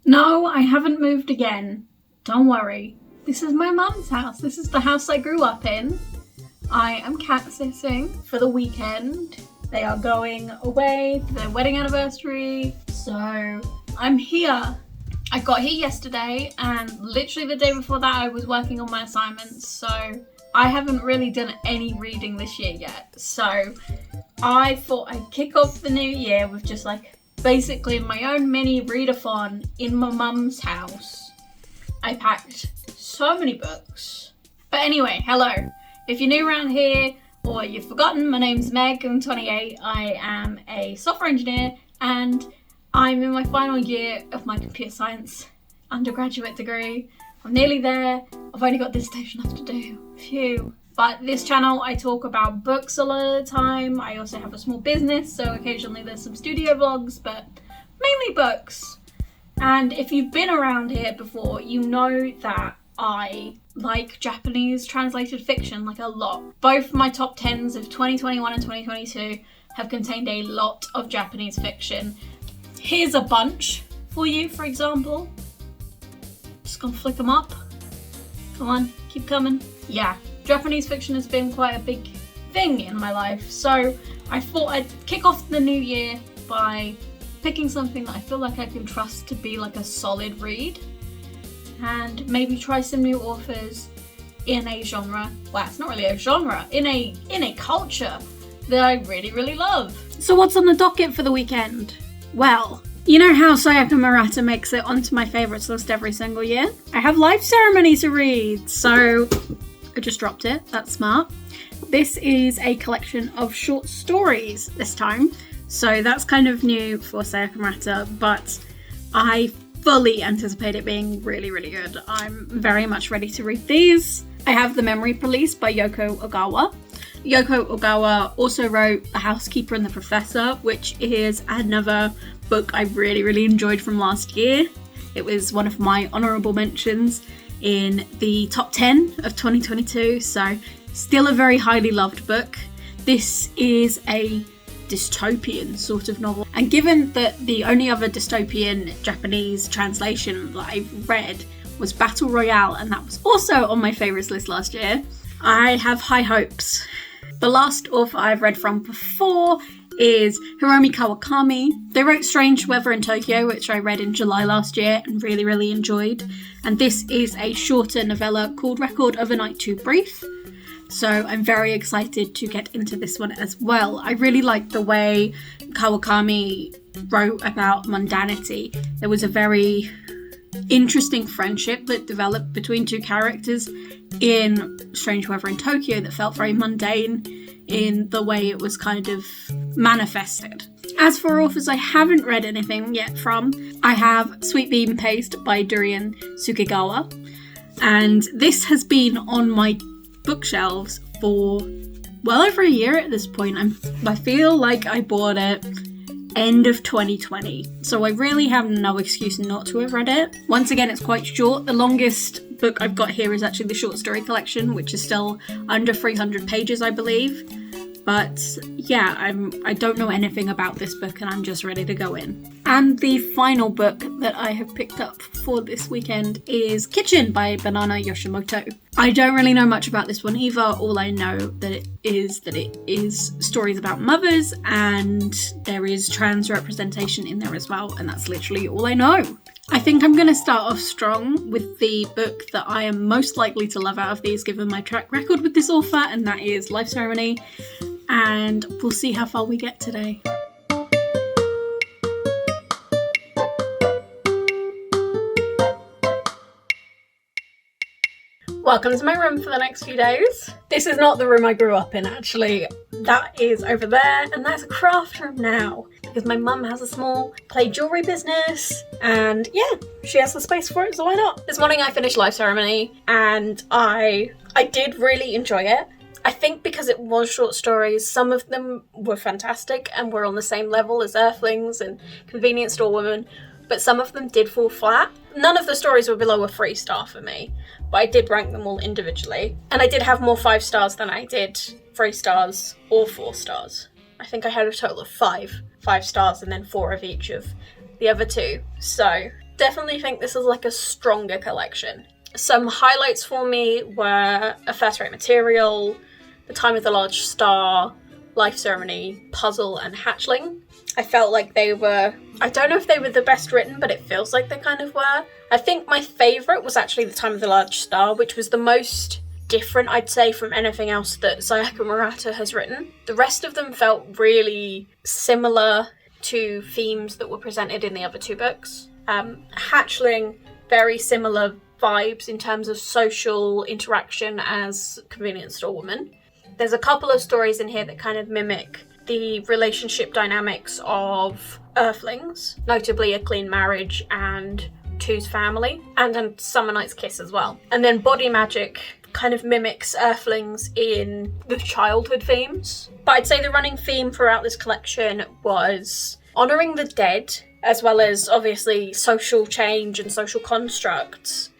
No, I haven't moved again. Don't worry. This is my mum's house. This is the house I grew up in. I am cat-sitting for the weekend. They are going away for their wedding anniversary, so I'm here. I got here yesterday, and literally the day before that I was working on my assignments, so I haven't really done any reading this year yet. So I thought I'd kick off the new year with just like basically my own mini readathon in my mum's house. I packed so many books. But anyway, hello. If you're new around here or you've forgotten, my name's Meg, I'm 28. I am a software engineer and I'm in my final year of my computer science undergraduate degree. I'm nearly there. I've only got dissertation left to do. Phew. But this channel, I talk about books a lot of the time. I also have a small business, so occasionally there's some studio vlogs, but mainly books. And if you've been around here before, you know that I like Japanese translated fiction like a lot. Both my top 10s of 2021 and 2022 have contained a lot of Japanese fiction. Here's a bunch for you, for example. Just gonna flick them up. Come on, keep coming. Yeah, Japanese fiction has been quite a big thing in my life, so I thought I'd kick off the new year by picking something that I feel like I can trust to be like a solid read, and maybe try some new authors in a genre. Well, it's not really a genre, in a culture that I really love. So what's on the docket for the weekend? Well, you know how Sayaka Murata makes it onto my favourites list every single year? I have Life Ceremony to read, so I just dropped it. That's smart. This is a collection of short stories this time, so that's kind of new for Sayaka Murata, but I fully anticipate it being really good. I'm very much ready to read these. I have The Memory Police by Yoko Ogawa. Yoko Ogawa also wrote The Housekeeper and the Professor, which is another book I really enjoyed from last year. It was one of my honourable mentions in the top 10 of 2022, so still a very highly loved book. This is a dystopian sort of novel, and given that the only other dystopian Japanese translation that I've read was Battle Royale, and that was also on my favourites list last year, I have high hopes. The last author I've read from before is Hiromi Kawakami. They wrote Strange Weather in Tokyo, which I read in July last year and really enjoyed. And this is a shorter novella called Record of a Night Too Brief. So I'm very excited to get into this one as well. I really like the way Kawakami wrote about mundanity. There was a very interesting friendship that developed between two characters in Strange Weather in Tokyo that felt very mundane in the way it was kind of manifested. As for authors I haven't read anything yet from, I have Sweet Bean Paste by Durian Sukegawa, and this has been on my bookshelves for well over a year at this point. I feel like I bought it end of 2020, so I really have no excuse not to have read it. Once again, it's quite short. The longest book I've got here is actually the short story collection, which is still under 300 pages, I believe. But yeah, I don't know anything about this book and I'm just ready to go in. And the final book that I have picked up for this weekend is Kitchen by Banana Yoshimoto. I don't really know much about this one either. All I know that it is stories about mothers, and there is trans representation in there as well, and that's literally all I know. I think I'm going to start off strong with the book that I am most likely to love out of these given my track record with this author, and that is Life Ceremony, and we'll see how far we get today. Welcome to my room for the next few days. This is not the room I grew up in, actually. That is over there, and that's a craft room now, because my mum has a small clay jewellery business, and yeah, she has the space for it, so why not? This morning I finished Life Ceremony, and I did really enjoy it. I think because it was short stories, some of them were fantastic and were on the same level as Earthlings and Convenience Store Woman, but some of them did fall flat. None of the stories were below a 3-star for me, but I did rank them all individually. And I did have more 5 stars than I did 3 stars or 4 stars. I think I had a total of 5 stars and then 4 of each of the other 2. So definitely think this is like a stronger collection. Some highlights for me were A First Rate Material, The Time of the Large Star, Life Ceremony, Puzzle, and Hatchling. I felt like they were, I don't know if they were the best written, but it feels like they kind of were. I think my favourite was actually The Time of the Large Star, which was the most different, I'd say, from anything else that Sayaka Murata has written. The rest of them felt really similar to themes that were presented in the other two books. Hatchling, very similar vibes in terms of social interaction as Convenience Store Woman. There's a couple of stories in here that kind of mimic the relationship dynamics of Earthlings, notably A Clean Marriage and Two's Family, and Summer Night's Kiss as well. And then Body Magic kind of mimics Earthlings in the childhood themes. But I'd say the running theme throughout this collection was honouring the dead, as well as obviously social change and social constructs,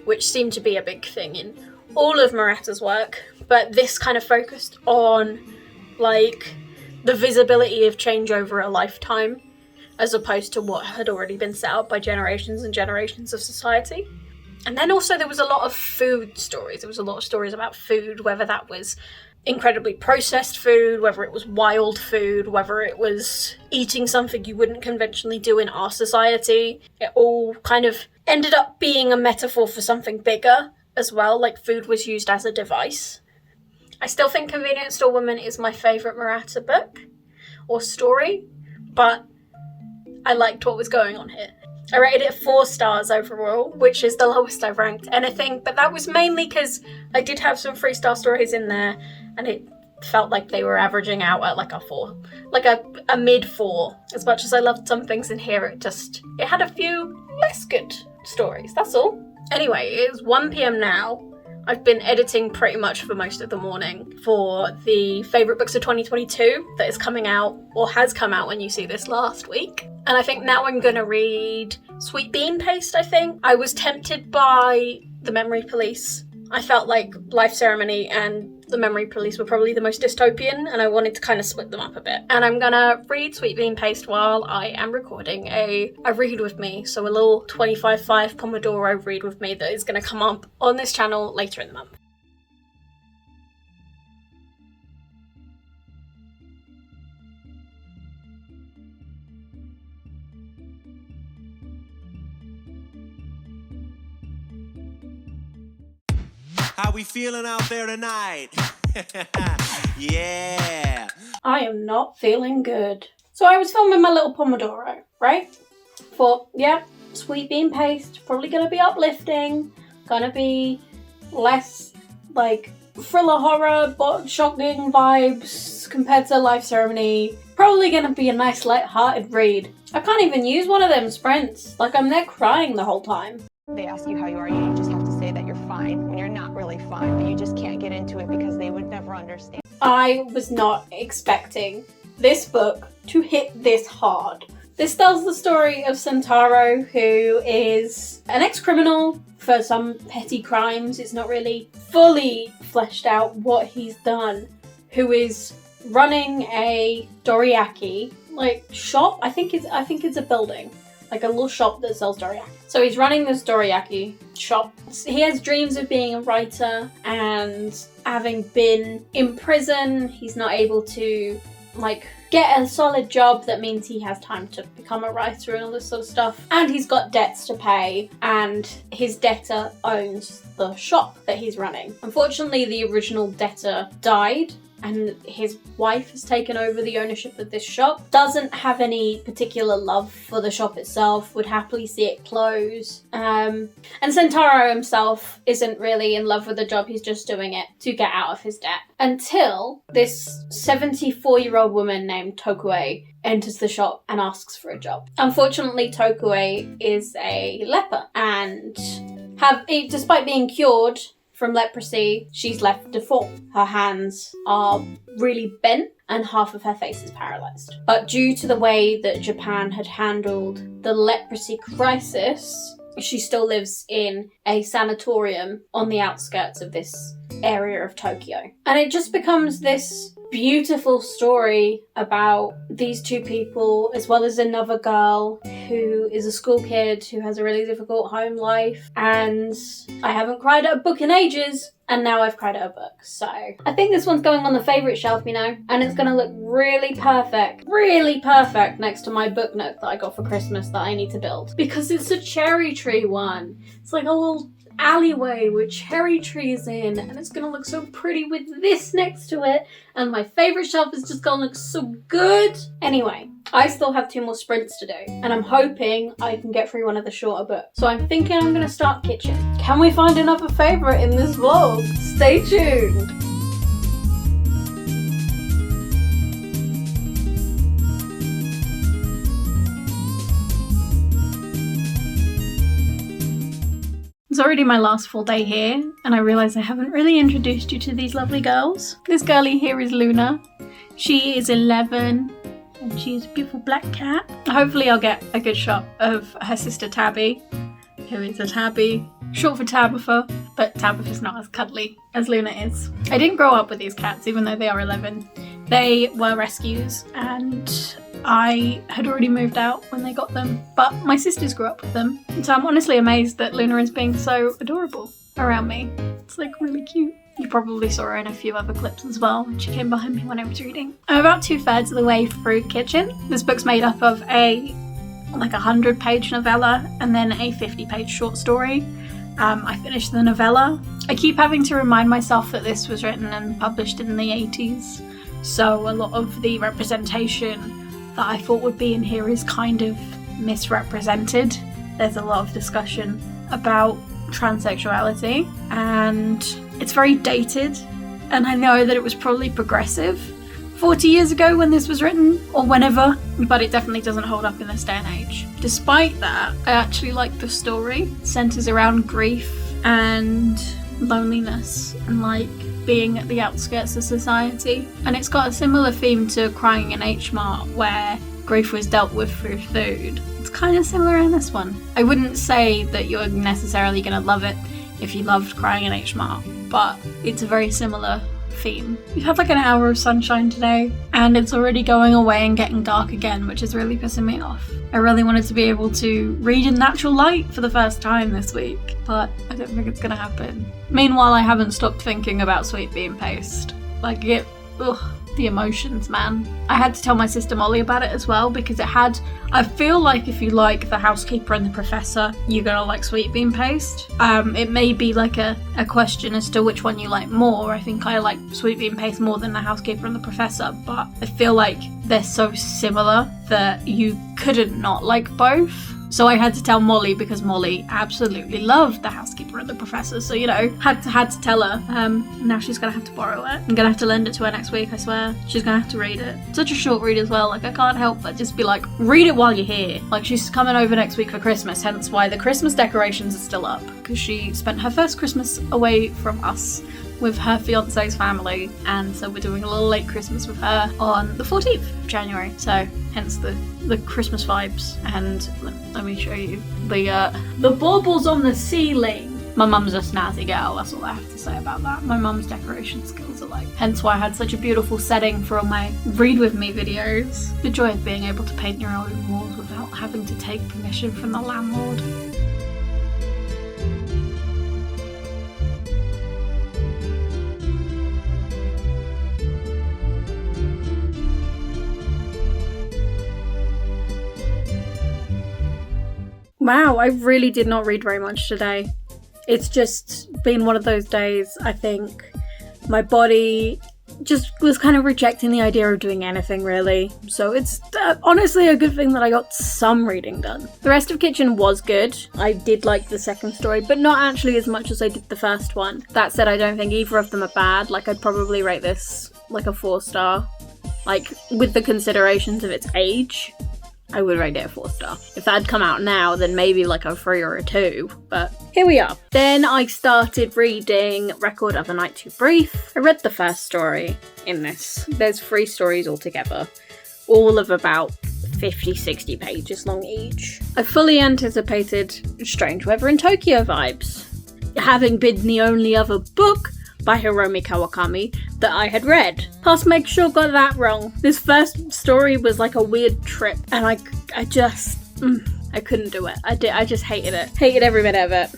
which seem to be a big thing in all of Murata's work. But this kind of focused on like the visibility of change over a lifetime, as opposed to what had already been set up by generations and generations of society. And then also there was a lot of food stories. There was a lot of stories about food, whether that was incredibly processed food, whether it was wild food, whether it was eating something you wouldn't conventionally do in our society. It all kind of ended up being a metaphor for something bigger as well, like food was used as a device. I still think Convenience Store Woman is my favourite Murata book or story, but I liked what was going on here. I rated it 4 stars overall, which is the lowest I've ranked anything, but that was mainly because I did have some 3-star stories in there, and it felt like they were averaging out at like a 4, like a mid 4. As much as I loved some things in here, it had a few less good stories, that's all. Anyway, it's 1 p.m. now. I've been editing pretty much for most of the morning for the favourite books of 2022 that is coming out, or has come out when you see this, last week. And I think now I'm going to read Sweet Bean Paste, I think. I was tempted by The Memory Police. I felt like Life Ceremony and The Memory Police were probably the most dystopian, and I wanted to kind of split them up a bit. And I'm gonna read Sweet Bean Paste while I am recording a read with me, so a little 25/5 Pomodoro read with me that is gonna come up on this channel later in the month. How we feeling out there tonight? Yeah. I am not feeling good. So I was filming my little Pomodoro, right? Thought, yeah, Sweet Bean Paste, probably gonna be uplifting, gonna be less like thriller horror, but shocking vibes compared to Life Ceremony. Probably gonna be a nice light-hearted read. I can't even use one of them sprints. Like, I'm there crying the whole time. They ask you how you are, you just have to say that you're fine when you're not really fine, but you just can't get into it because they would never understand. I was not expecting this book to hit this hard. This tells the story of Sentaro, who is an ex-criminal for some petty crimes. It's not really fully fleshed out what he's done. Who is running a dorayaki shop. I think it's a building, like a little shop that sells dorayaki. So he's running this dorayaki shop. He has dreams of being a writer, and having been in prison, he's not able to get a solid job that means he has time to become a writer and all this sort of stuff. And he's got debts to pay, and his debtor owns the shop that he's running. Unfortunately, the original debtor died, and his wife has taken over the ownership of this shop. Doesn't have any particular love for the shop itself, would happily see it close. And Sentaro himself isn't really in love with the job, he's just doing it to get out of his debt. Until this 74-year-old woman named Tokue enters the shop and asks for a job. Unfortunately, Tokue is a leper, and despite being cured from leprosy, she's left deformed. Her hands are really bent and half of her face is paralysed. But due to the way that Japan had handled the leprosy crisis, she still lives in a sanatorium on the outskirts of this area of Tokyo. And it just becomes this beautiful story about these two people, as well as another girl who is a school kid who has a really difficult home life. And I haven't cried at a book in ages, and now I've cried at a book. So I think this one's going on the favourite shelf, you know, and it's going to look really perfect next to my book nook that I got for Christmas that I need to build. Because it's a cherry tree one. It's like a little alleyway with cherry trees in, and it's gonna look so pretty with this next to it, and my favourite shelf is just gonna look so good. Anyway, I still have 2 more sprints to do, and I'm hoping I can get through one of the shorter books. So I'm thinking I'm gonna start kitchen. Can we find another favourite in this vlog? Stay tuned. It's already my last full day here, and I realise I haven't really introduced you to these lovely girls. This girlie here is Luna. She is 11, and she is a beautiful black cat. Hopefully I'll get a good shot of her sister Tabby, who is a tabby, short for Tabitha, but Tabitha's not as cuddly as Luna is. I didn't grow up with these cats, even though they are 11. They were rescues, and I had already moved out when they got them, but my sisters grew up with them. So I'm honestly amazed that Luna is being so adorable around me. It's like really cute. You probably saw her in a few other clips as well when she came behind me when I was reading. I'm about 2/3 of the way through Kitchen. This book's made up of a 100-page novella and then a 50-page short story. I finished the novella. I keep having to remind myself that this was written and published in the 80s, so a lot of the representation that I thought would be in here is kind of misrepresented. There's a lot of discussion about transsexuality, and it's very dated, and I know that it was probably progressive 40 years ago when this was written, or whenever, but it definitely doesn't hold up in this day and age. Despite that, I actually like the story. It centers around grief and loneliness and like being at the outskirts of society, and it's got a similar theme to Crying in H Mart, where grief was dealt with through food. It's kind of similar in this one. I wouldn't say that you're necessarily going to love it if you loved Crying in H Mart, but it's a very similar theme. We've had like an hour of sunshine today, and it's already going away and getting dark again, which is really pissing me off. I really wanted to be able to read in natural light for the first time this week, but I don't think it's gonna happen. Meanwhile, I haven't stopped thinking about sweet bean paste. Like the emotions, man. I had to tell my sister Molly about it as well, because I feel like if you like The Housekeeper and the Professor, you're gonna like sweet bean paste. It may be like a question as to which one you like more. I think I like sweet bean paste more than The Housekeeper and the Professor, but I feel like they're so similar that you couldn't not like both. So I had to tell Molly, because Molly absolutely loved The Housekeeper and the Professor, so you know, had to tell her. Now she's gonna have to borrow it. I'm gonna have to lend it to her next week, I swear. She's gonna have to read it. Such a short read as well, like I can't help but just be like, read it while you're here. Like she's coming over next week for Christmas, hence why the Christmas decorations are still up, because she spent her first Christmas away from us with her fiance's family, and so we're doing a little late Christmas with her on the 14th of January, so hence the Christmas vibes. And let me show you the baubles on the ceiling. My mum's a snazzy girl, that's all I have to say about that. My mum's decoration skills are like, hence why I had such a beautiful setting for all my read with me videos. The joy of being able to paint your own walls without having to take permission from the landlord. Wow, I really did not read very much today. It's just been one of those days, I think. My body just was kind of rejecting the idea of doing anything, really. So it's honestly a good thing that I got some reading done. The rest of Kitchen was good. I did like the second story, but not actually as much as I did the first one. That said, I don't think either of them are bad. Like, I'd probably rate this like a 4-star. Like, with the considerations of its age, I would rate it a 4-star. If that had come out now, then maybe like a 3 or a 2, but here we are. Then I started reading Record of a Night Too Brief. I read the first story in this. There's 3 stories altogether, all of about 50-60 pages long each. I fully anticipated Strange Weather in Tokyo vibes. Having been the only other book by Hiromi Kawakami that I had read. Past Meg Sure got that wrong. This first story was like a weird trip, and I couldn't do it. I just hated it. Hated every bit of it.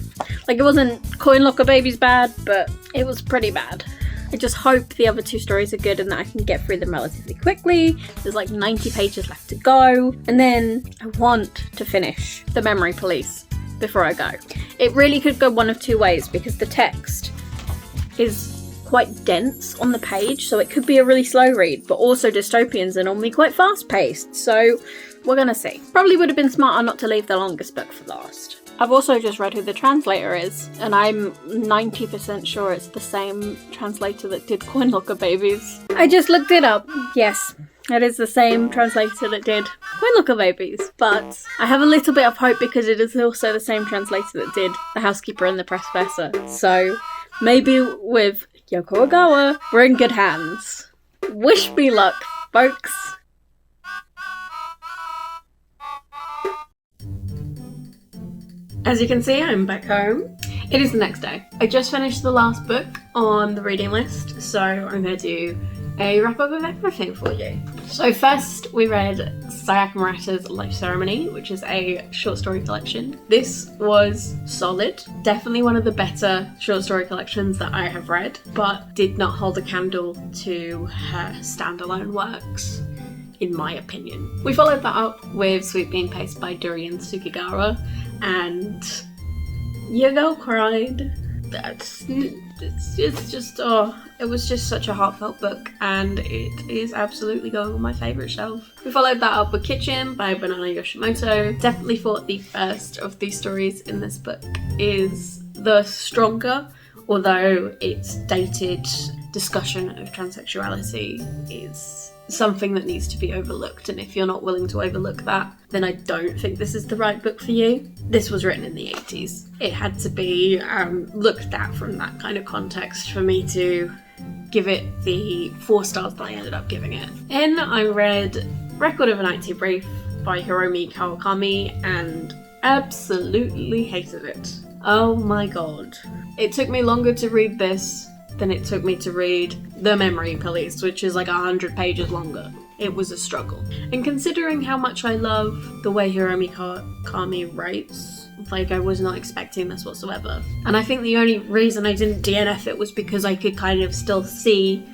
Like, it wasn't Coin Locker Babies bad, but it was pretty bad. I just hope the other 2 stories are good and that I can get through them relatively quickly. There's like 90 pages left to go. And then I want to finish The Memory Police before I go. It really could go one of 2 ways because the text is quite dense on the page, so it could be a really slow read, but also dystopians are normally quite fast-paced, so we're gonna see. Probably would have been smarter not to leave the longest book for last. I've also just read who the translator is, and I'm 90% sure it's the same translator that did Coin Locker Babies. I just looked it up. Yes, it is the same translator that did Coin Locker Babies, but I have a little bit of hope because it is also the same translator that did The Housekeeper and the Professor. So maybe with Yoko Ogawa, we're in good hands. Wish me luck, folks. As you can see, I'm back home. It is the next day. I just finished the last book on the reading list, so I'm going to do a wrap up of everything for you. So first we read Sayaka Murata's Life Ceremony, which is a short story collection. This was solid. Definitely one of the better short story collections that I have read, but did not hold a candle to her standalone works, in my opinion. We followed that up with Sweet Bean Paste by Durian Sugigara, and your girl cried. It's just, it was just such a heartfelt book, and it is absolutely going on my favourite shelf. We followed that up with Kitchen by Banana Yoshimoto. Definitely thought the first of these stories in this book is the stronger, although its dated discussion of transsexuality is something that needs to be overlooked, and if you're not willing to overlook that, then I don't think this is the right book for you. This was written in the 80s. It had to be looked at from that kind of context for me to give it the 4 stars that I ended up giving it. Then I read Record of a Night Tea Brief by Hiromi Kawakami and absolutely hated it. Oh my god. It took me longer to read this than it took me to read The Memory Police, which is like 100 pages longer. It was a struggle. And considering how much I love the way Hiromi Kawakami writes, like, I was not expecting this whatsoever. And I think the only reason I didn't DNF it was because I could kind of still see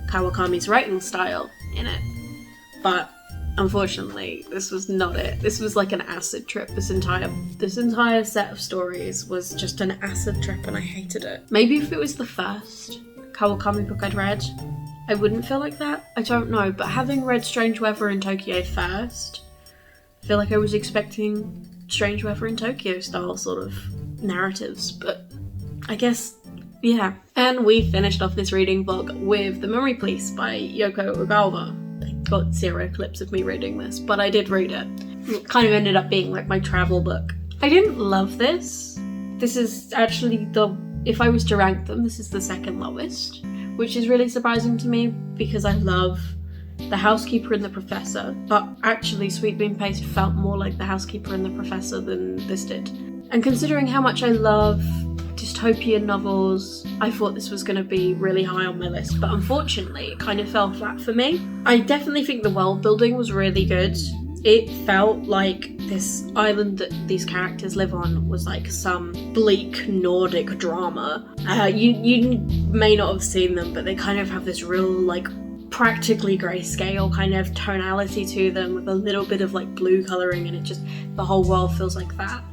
Kawakami's writing style in it. But unfortunately, this was not it. This was like an acid trip. This entire set of stories was just an acid trip, and I hated it. Maybe if it was the first Kawakami book I'd read, I wouldn't feel like that. I don't know, but having read Strange Weather in Tokyo first, I feel like I was expecting Strange Weather in Tokyo style sort of narratives, but I guess, yeah. And we finished off this reading vlog with The Memory Police by Yoko Ogawa. Got 0 clips of me reading this, but I did read it. It kind of ended up being like my travel book. I didn't love this. This is actually if I was to rank them, this is the second lowest, which is really surprising to me because I love The Housekeeper and the Professor, but actually Sweet Bean Paste felt more like The Housekeeper and the Professor than this did. And considering how much I love dystopian novels, I thought this was going to be really high on my list, but unfortunately it kind of fell flat for me. I definitely think the world building was really good. It felt like this island that these characters live on was like some bleak Nordic drama. You may not have seen them, but they kind of have this real like practically grayscale kind of tonality to them with a little bit of like blue colouring, and it just, the whole world feels like that.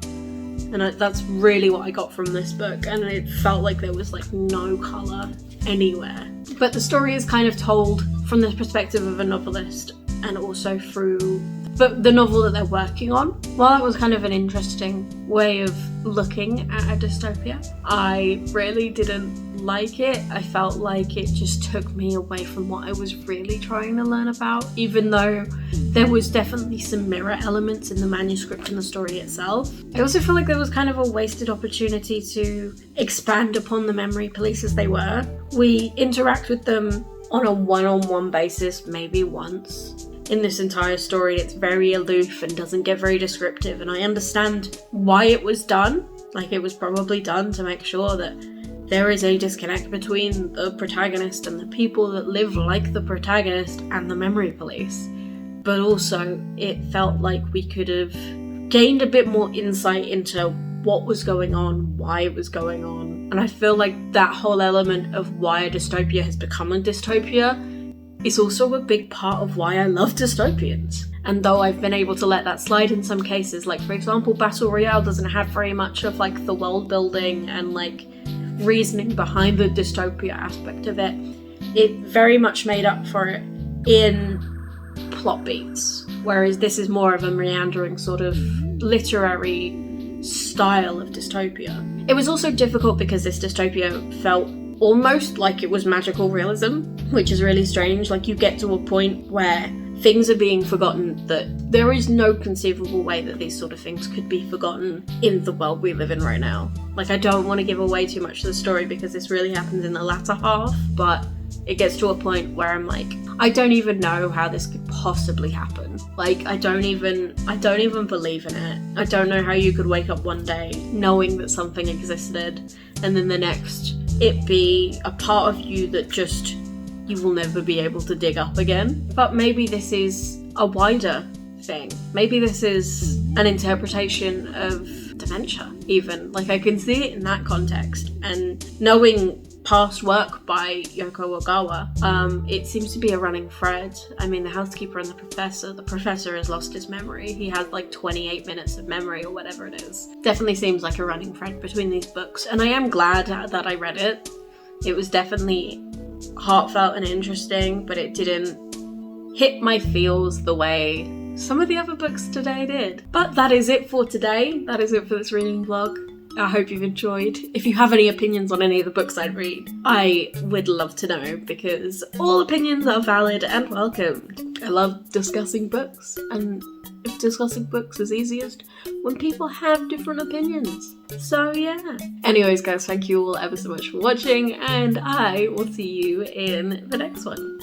And that's really what I got from this book, and it felt like there was like no colour anywhere. But the story is kind of told from the perspective of a novelist, and also through the novel that they're working on. While that was kind of an interesting way of looking at a dystopia, I really didn't like it. I felt like it just took me away from what I was really trying to learn about, even though there was definitely some mirror elements in the manuscript and the story itself. I also feel like there was kind of a wasted opportunity to expand upon the memory police as they were. We interact with them on a one-on-one basis, maybe once. In this entire story, it's very aloof and doesn't get very descriptive, and I understand why it was done. Like, it was probably done to make sure that there is a disconnect between the protagonist and the people that live like the protagonist and the memory police. But also, it felt like we could have gained a bit more insight into what was going on, why it was going on. And I feel like that whole element of why a dystopia has become a dystopia is also a big part of why I love dystopians. And though I've been able to let that slide in some cases, like for example, Battle Royale doesn't have very much of like the world building and like reasoning behind the dystopia aspect of it, it very much made up for it in plot beats. Whereas this is more of a meandering sort of literary style of dystopia. It was also difficult because this dystopia felt almost like it was magical realism, which is really strange. Like you get to a point where things are being forgotten, that there is no conceivable way that these sort of things could be forgotten in the world we live in right now. Like I don't want to give away too much of the story because this really happens in the latter half, but it gets to a point where I'm like, I don't even know how this could possibly happen. Like I don't even believe in it. I don't know how you could wake up one day knowing that something existed and then the next it be a part of you that just you will never be able to dig up again. But maybe this is a wider thing. Maybe this is an interpretation of dementia even. Like I can see it in that context. And knowing past work by Yoko Ogawa, it seems to be a running thread. I mean, the housekeeper and the professor has lost his memory. He has like 28 minutes of memory or whatever it is. Definitely seems like a running thread between these books. And I am glad that I read it. It was definitely heartfelt and interesting, but it didn't hit my feels the way some of the other books today did. But that is it for today. That is it for this reading vlog. I hope you've enjoyed. If you have any opinions on any of the books I read, I would love to know, because all opinions are valid and welcomed. I love discussing books, and if discussing books is easiest when people have different opinions. So yeah. Anyways guys, thank you all ever so much for watching, and I will see you in the next one.